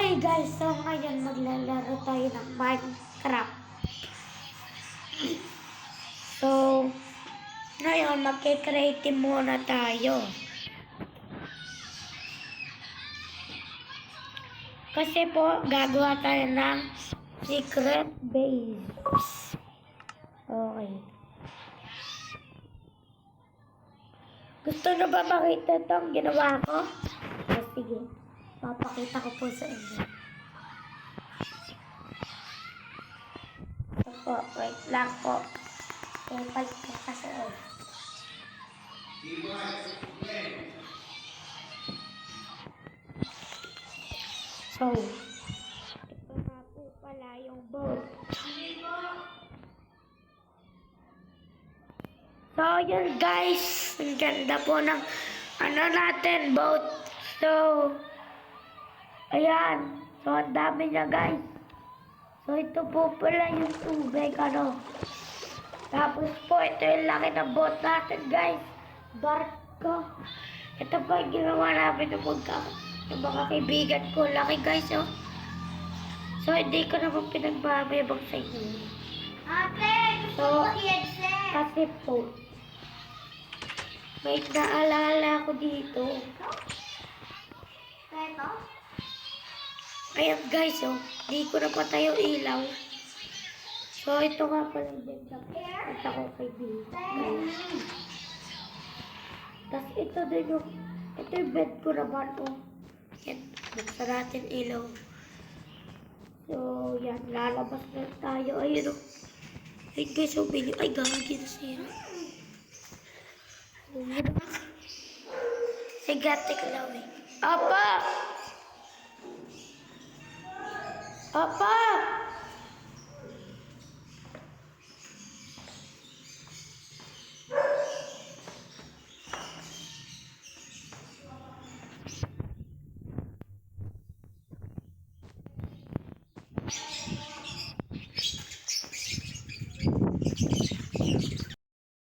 Okay guys, so ngayon maglalaro tayo ng Minecraft. So, ngayon magkikreative muna tayo. Kasi po, gagawa tayo ng secret base. Okay. Gusto nyo ba makita itong ginawa ko? O, sige. Papakita ko po sa inyo. Ito po, wait lang po. Paper po kasi. So, ito na po pala yung boat. So, yun guys. Ang ganda po ng natin, boat. So, ayan. So, ang dami niya guys. So, ito po pala yung tubig, Tapos po, ito yung laki ng boat natin, guys. Barko. Ito po yung ginawa namin ng mga kaibigan ko. Laki, guys, So, hindi ko naman pinagmamayabang sa inyo. Ate, gusto So, ko i-exam. kasi po, may naalala ko dito. Ito? Ayan, guys, Hindi ko napatay yung ilaw. So, ito nga pala din sa kita ko kaibigan. Tapos ito din ito yung bed ko naman, Yan, buksan natin ilaw. So, yan, lalabas na tayo. Ayun, Ay, guys, ay, gagi na siya. Sigati ka lang, Apa! Apa!